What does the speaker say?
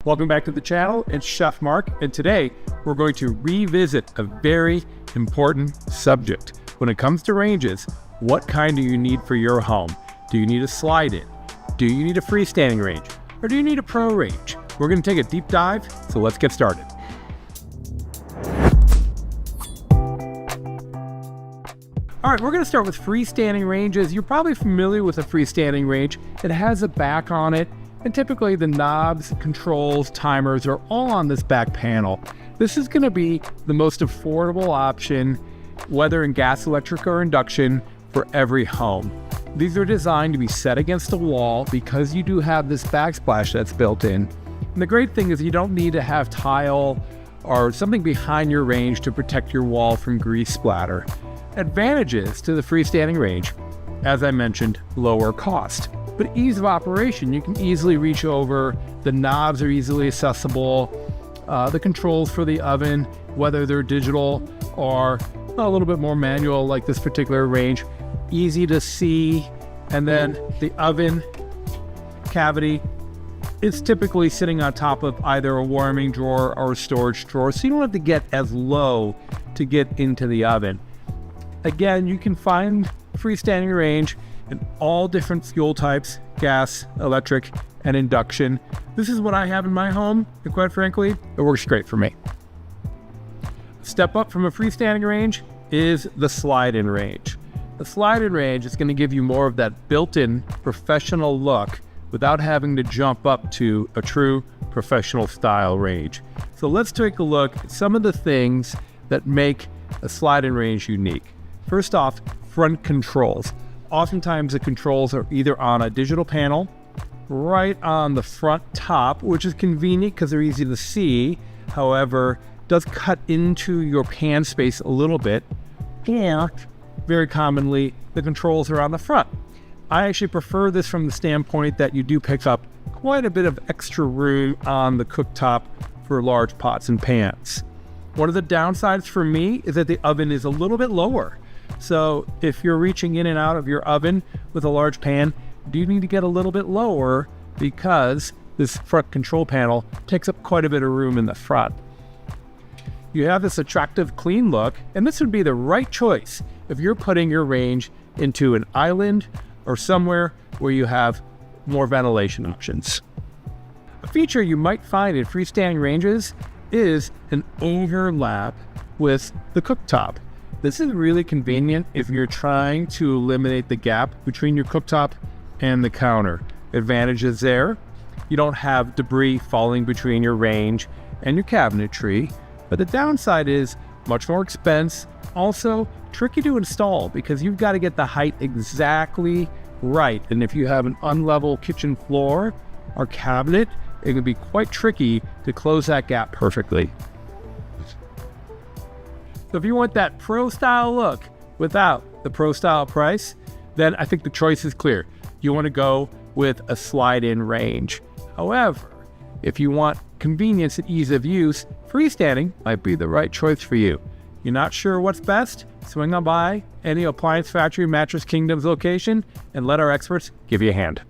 Welcome back to the channel. It's Chef Mark, and today we're going to revisit a very important subject. When it comes to ranges, what kind do you need for your home? Do you need a slide-in? Do you need a freestanding range? Or do you need a pro range? We're going to take a deep dive, so let's get started. All right, we're going to start with freestanding ranges. You're probably familiar with a freestanding range. It has a back on it, and typically the knobs, controls, timers are all on this back panel. This is going to be the most affordable option, whether in gas, electric, or induction, for every home. These are designed to be set against a wall because you do have this backsplash that's built in. And the great thing is you don't need to have tile or something behind your range to protect your wall from grease splatter. Advantages to the freestanding range, as I mentioned, lower cost, but ease of operation. You can easily reach over, the knobs are easily accessible, the controls for the oven, whether they're digital or a little bit more manual like this particular range, easy to see. And then the oven cavity is typically sitting on top of either a warming drawer or a storage drawer, so you don't have to get as low to get into the oven. Again, you can find freestanding range in all different fuel types, gas, electric, and induction. This is what I have in my home, and quite frankly, it works great for me. A step up from a freestanding range is the slide-in range. The slide-in range is going to give you more of that built-in professional look without having to jump up to a true professional style range. So let's take a look at some of the things that make a slide-in range unique. First off, front controls. Oftentimes the controls are either on a digital panel, right on the front top, which is convenient because they're easy to see. However, it does cut into your pan space a little bit. And very commonly, the controls are on the front. I actually prefer this from the standpoint that you do pick up quite a bit of extra room on the cooktop for large pots and pans. One of the downsides for me is that the oven is a little bit lower. So if you're reaching in and out of your oven with a large pan, you need to get a little bit lower because this front control panel takes up quite a bit of room in the front. You have this attractive, clean look, and this would be the right choice if you're putting your range into an island or somewhere where you have more ventilation options. A feature you might find in freestanding ranges is an overlap with the cooktop. This is really convenient if you're trying to eliminate the gap between your cooktop and the counter. Advantages there, you don't have debris falling between your range and your cabinetry, but the downside is much more expense. Also, tricky to install because you've got to get the height exactly right. And if you have an unlevel kitchen floor or cabinet, it can be quite tricky to close that gap perfectly. So if you want that pro style look without the pro style price, then I think the choice is clear. You want to go with a slide-in range. However, if you want convenience and ease of use, freestanding might be the right choice for you. You're not sure what's best? Swing on by any Appliance Factory Mattress Kingdom's location and let our experts give you a hand.